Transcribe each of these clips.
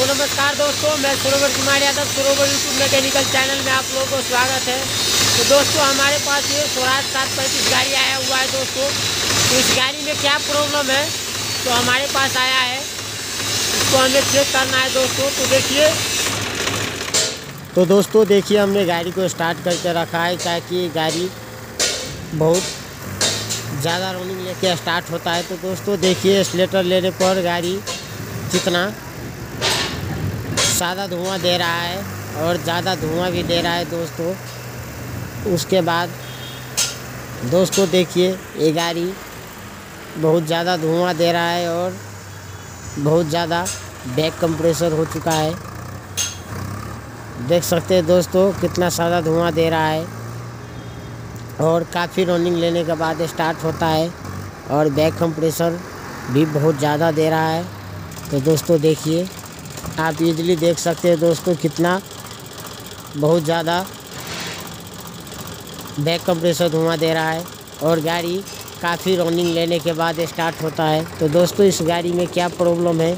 नमस्कार दोस्तों, मैं सरोवर कुमार यादव, सरोवर यूट्यूब मैकेनिकल चैनल में आप लोगों को स्वागत है। तो दोस्तों हमारे पास ये स्वराज 735 गाड़ी आया हुआ है दोस्तों। तो इस गाड़ी में क्या प्रॉब्लम है तो हमारे पास आया है, इसको हमें चेक करना है दोस्तों। तो देखिए, तो दोस्तों देखिए, हमने गाड़ी को स्टार्ट करके रखा है ताकि गाड़ी बहुत ज़्यादा रनिंग लेके स्टार्ट होता है। तो दोस्तों देखिए, एक्सीलेटर लेने पर गाड़ी कितना सादा धुआं दे रहा है और ज़्यादा धुआं भी दे रहा है दोस्तों। उसके बाद दोस्तों देखिए, ये गाड़ी बहुत ज़्यादा धुआं दे रहा है और बहुत ज़्यादा बैक कंप्रेसर हो चुका है। देख सकते हैं दोस्तों कितना सादा धुआं दे रहा है और काफ़ी रनिंग लेने के बाद स्टार्ट होता है और बैक कंप्रेसर भी बहुत ज़्यादा दे रहा है। तो दोस्तों देखिए, आप इजीली देख सकते हैं दोस्तों कितना बहुत ज़्यादा बैक कंप्रेसर धुआं दे रहा है और गाड़ी काफ़ी रनिंग लेने के बाद स्टार्ट होता है। तो दोस्तों इस गाड़ी में क्या प्रॉब्लम है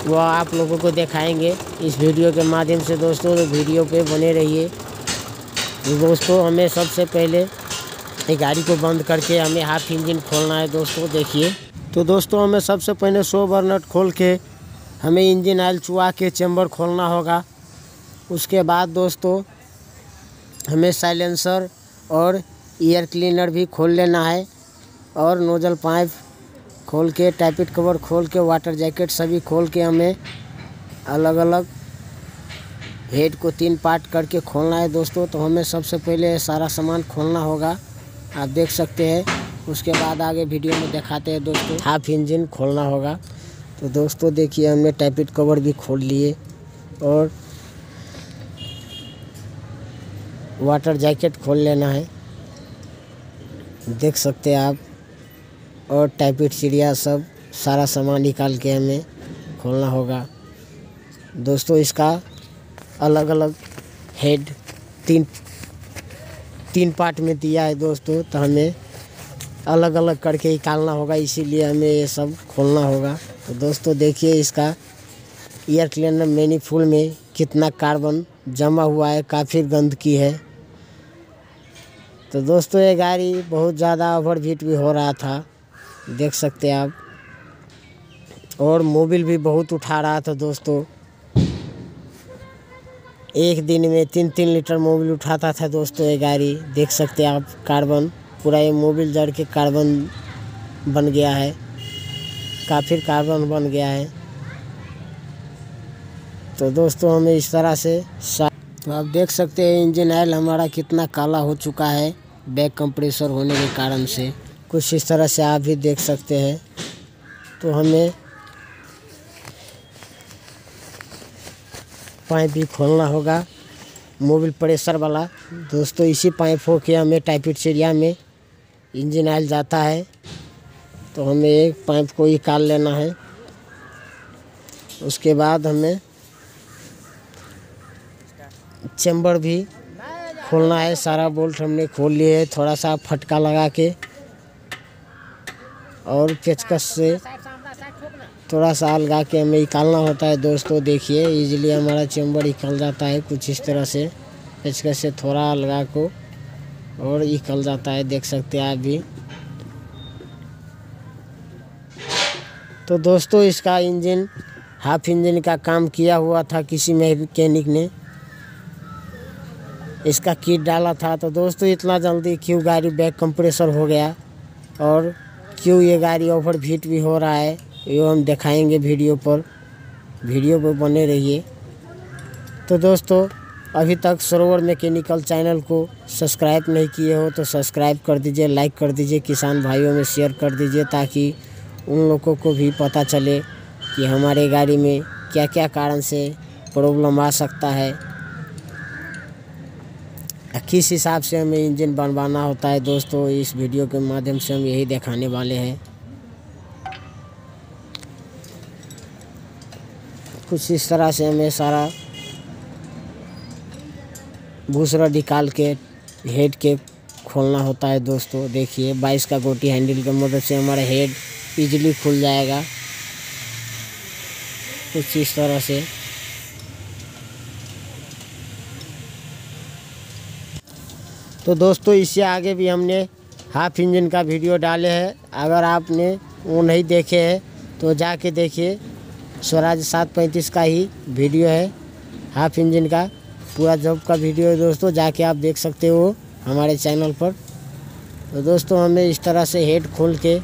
वो आप लोगों को दिखाएंगे इस वीडियो के माध्यम से दोस्तों। तो वीडियो पे बने रहिए। तो दोस्तों हमें सबसे पहले ये गाड़ी को बंद करके हमें हाफ इंजन खोलना है दोस्तों। देखिए, तो दोस्तों हमें सबसे पहले 100 बर्नट खोल के हमें इंजन ऑयल चुआ के चैम्बर खोलना होगा। उसके बाद दोस्तों हमें साइलेंसर और एयर क्लीनर भी खोल लेना है और नोजल पाइप खोल के, टाइपिट कवर खोल के, वाटर जैकेट सभी खोल के हमें अलग अलग हेड को 3 पार्ट करके खोलना है दोस्तों। तो हमें सबसे पहले सारा सामान खोलना होगा, आप देख सकते हैं। उसके बाद आगे वीडियो में दिखाते हैं दोस्तों। हाफ इंजन खोलना होगा। तो दोस्तों देखिए, हमने टाइपिट कवर भी खोल लिए और वाटर जैकेट खोल लेना है, देख सकते हैं आप। और टाइपिट चिड़िया सब सारा सामान निकाल के हमें खोलना होगा दोस्तों। इसका अलग अलग हेड तीन पार्ट में दिया है दोस्तों, तो हमें अलग अलग करके निकालना होगा, इसीलिए हमें ये सब खोलना होगा। तो दोस्तों देखिए, इसका एयर क्लीनर मैनिफोल्ड में कितना कार्बन जमा हुआ है, काफ़ी गंदगी है। तो दोस्तों ये गाड़ी बहुत ज़्यादा ओवरहीट भी हो रहा था, देख सकते हैं आप। और मोबिल भी बहुत उठा रहा था दोस्तों। एक दिन में 3-3 लीटर मोबिल उठाता था दोस्तों ये गाड़ी, देख सकते हैं आप। कार्बन पूरा ये मोबिल जड़ के कार्बन बन गया है, काफ़ी कार्बन बन गया है। तो दोस्तों हमें इस तरह से तो आप देख सकते हैं इंजन ऑयल हमारा कितना काला हो चुका है बैक कंप्रेसर होने के कारण से। कुछ इस तरह से आप भी देख सकते हैं। तो हमें पाइप भी खोलना होगा, मोबिल प्रेशर वाला दोस्तों। इसी पाइप हो के हमें टाइपिट चिड़िया में इंजन ऑयल जाता है। तो हमें एक पाइप को निकाल लेना है। उसके बाद हमें चैम्बर भी खोलना है। सारा बोल्ट हमने खोल लिए है, थोड़ा सा फटका लगा के और पेचकस से थोड़ा सा लगा के हमें निकालना होता है दोस्तों। देखिए इजीली हमारा चैम्बर निकल जाता है कुछ इस तरह से, पेचकस से थोड़ा लगा को और निकल जाता है, देख सकते हैं आप भी। तो दोस्तों इसका इंजन हाफ इंजन का काम किया हुआ था किसी मैकेनिक ने, इसका किट डाला था। तो दोस्तों इतना जल्दी क्यों गाड़ी बैक कंप्रेसर हो गया और क्यों ये गाड़ी ओवरहीट भी हो रहा है, ये हम दिखाएंगे वीडियो पर बने रहिए। तो दोस्तों अभी तक सरोवर मैकेनिकल चैनल को सब्सक्राइब नहीं किए हो तो सब्सक्राइब कर दीजिए, लाइक कर दीजिए, किसान भाइयों में शेयर कर दीजिए, ताकि उन लोगों को भी पता चले कि हमारे गाड़ी में क्या क्या कारण से प्रॉब्लम आ सकता है, किस हिसाब से हमें इंजन बनवाना होता है दोस्तों। इस वीडियो के माध्यम से हम यही दिखाने वाले हैं। कुछ इस तरह से हमें सारा भूसरा निकाल के हेड के खोलना होता है दोस्तों। देखिए 22 का गोटी हैंडल की मदद से हमारा हेड इजीली खुल जाएगा कुछ इस तरह से। तो दोस्तों इससे आगे भी हमने हाफ इंजन का वीडियो डाले हैं, अगर आपने वो नहीं देखे हैं तो जाके देखिए। स्वराज 735 का ही वीडियो है, हाफ इंजन का पूरा जॉब का वीडियो है दोस्तों, जाके आप देख सकते हो हमारे चैनल पर। तो दोस्तों हमें इस तरह से हेड खोल के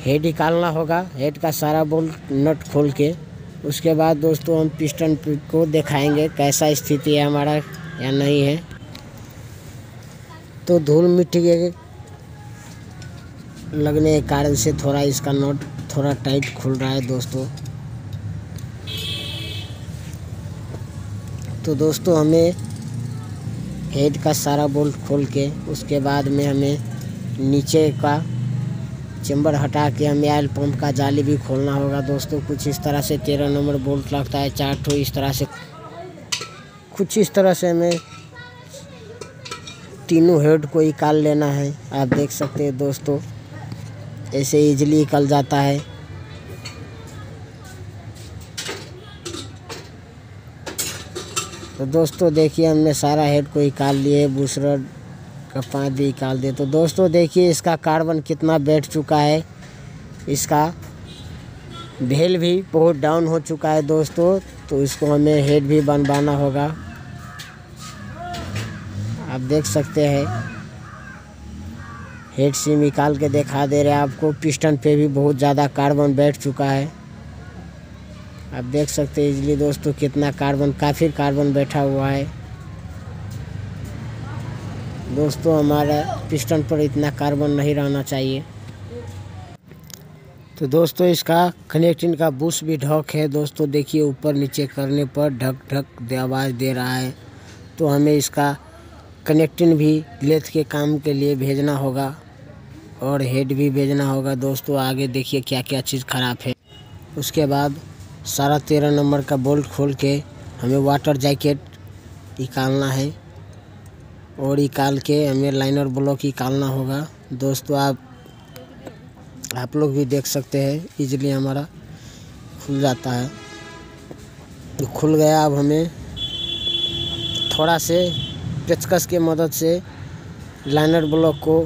हेड निकालना होगा, हेड का सारा बोल्ट नट खोल के। उसके बाद दोस्तों हम पिस्टन को दिखाएंगे कैसा स्थिति है हमारा या नहीं है। तो धूल मिट्टी के लगने के कारण से थोड़ा इसका नट थोड़ा टाइट खुल रहा है दोस्तों। तो दोस्तों हमें हेड का सारा बोल्ट खोल के उसके बाद में हमें नीचे का चेम्बर हटा के हमें ऑयल पंप का जाली भी खोलना होगा दोस्तों। कुछ इस तरह से 13 नंबर बोल्ट लगता है, 4 ठो इस तरह से, कुछ इस तरह से हमें तीनों हेड को निकाल लेना है। आप देख सकते हैं दोस्तों, ऐसे इजीली निकल जाता है। तो दोस्तों देखिए हमने सारा हेड को निकाल लिए, बूसरा का पाँच भी निकाल दिए। तो दोस्तों देखिए इसका कार्बन कितना बैठ चुका है, इसका भेल भी बहुत डाउन हो चुका है दोस्तों। तो इसको हमें हेड भी बनवाना होगा। आप देख सकते हैं हेड से निकाल के दिखा दे रहे हैं आपको। पिस्टन पे भी बहुत ज़्यादा कार्बन बैठ चुका है, आप देख सकते हैं इजीली दोस्तों कितना कार्बन, काफ़ी कार्बन बैठा हुआ है दोस्तों। हमारा पिस्टन पर इतना कार्बन नहीं रहना चाहिए। तो दोस्तों इसका कनेक्टिंग का बुश भी ढक है दोस्तों, देखिए ऊपर नीचे करने पर ढक ढक आवाज़ दे रहा है। तो हमें इसका कनेक्टिंग भी लेथ के काम के लिए भेजना होगा और हेड भी भेजना होगा दोस्तों। आगे देखिए क्या क्या चीज़ ख़राब है। उसके बाद सारा 13 नंबर का बोल्ट खोल के हमें वाटर जैकेट निकालना है और निकाल के हमें लाइनर ब्लॉक निकालना होगा दोस्तों। आप लोग भी देख सकते हैं इजीली हमारा खुल जाता है। तो खुल गया। अब हमें थोड़ा से पेचकस के मदद से लाइनर ब्लॉक को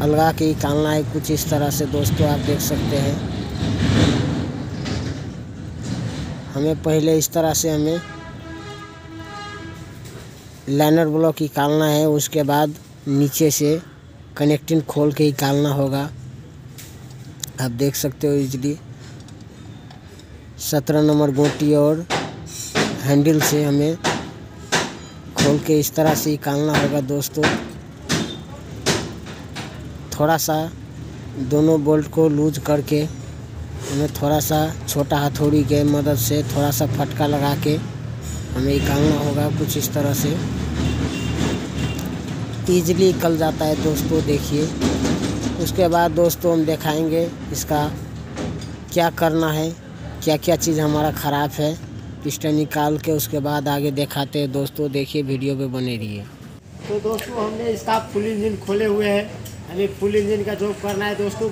अलगा के निकालना है, कुछ इस तरह से दोस्तों। आप देख सकते हैं हमें पहले इस तरह से हमें लाइनर ब्लॉक निकालना है, उसके बाद नीचे से कनेक्टिंग खोल के निकालना होगा। आप देख सकते हो इजीली 17 नंबर गोटी और हैंडल से हमें खोल के इस तरह से निकालना होगा दोस्तों। थोड़ा सा दोनों बोल्ट को लूज करके हमें थोड़ा सा छोटा हथौड़ी के मदद से थोड़ा सा फटका लगा के हमें निकालना होगा, कुछ इस तरह से ईजिली निकल जाता है दोस्तों देखिए। उसके बाद दोस्तों हम दिखाएंगे इसका क्या करना है, क्या क्या चीज़ हमारा ख़राब है, पिस्टन निकाल के उसके बाद आगे दिखाते हैं दोस्तों। देखिए वीडियो पे बने रहिए। तो दोस्तों हमने इसका फुल इंजन खोले हुए हैं, हमें फुल इंजन का जॉब करना है दोस्तों।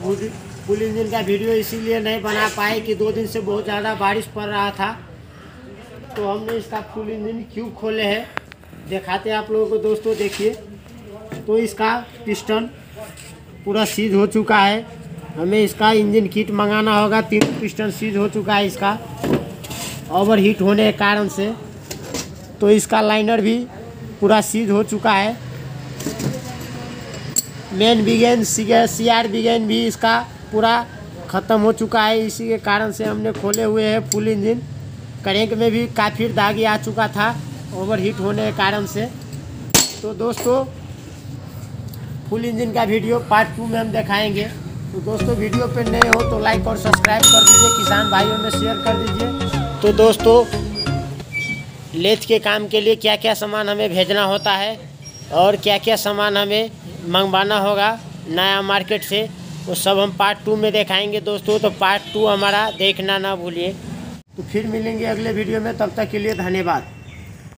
फुल इंजन का वीडियो इसीलिए नहीं बना पाए कि 2 दिन से बहुत ज़्यादा बारिश पड़ रहा था। तो हमने इसका फुल इंजन क्यों खोले हैं दिखाते हैं आप लोगों को दोस्तों। देखिए तो इसका पिस्टन पूरा सीज हो चुका है, हमें इसका इंजन किट मंगाना होगा। 3 पिस्टन सीज हो चुका है इसका ओवर हीट होने के कारण से। तो इसका लाइनर भी पूरा सीज हो चुका है। मेन बिगेन CR बिगेन भी इसका पूरा ख़त्म हो चुका है, इसी के कारण से हमने खोले हुए हैं फुल इंजन। क्रैंक में भी काफ़ी दागी आ चुका था ओवर हीट होने के कारण से। तो दोस्तों फुल इंजन का वीडियो पार्ट 2 में हम दिखाएंगे। तो दोस्तों वीडियो पे नए हो तो लाइक और सब्सक्राइब कर दीजिए, किसान भाइयों में शेयर कर दीजिए। तो दोस्तों लेथ के काम के लिए क्या क्या सामान हमें भेजना होता है और क्या क्या सामान हमें मंगवाना होगा नया मार्केट से, वो सब हम पार्ट 2 में दिखाएंगे दोस्तों। तो पार्ट 2 हमारा देखना ना भूलिए। तो फिर मिलेंगे अगले वीडियो में, तब तक के लिए धन्यवाद।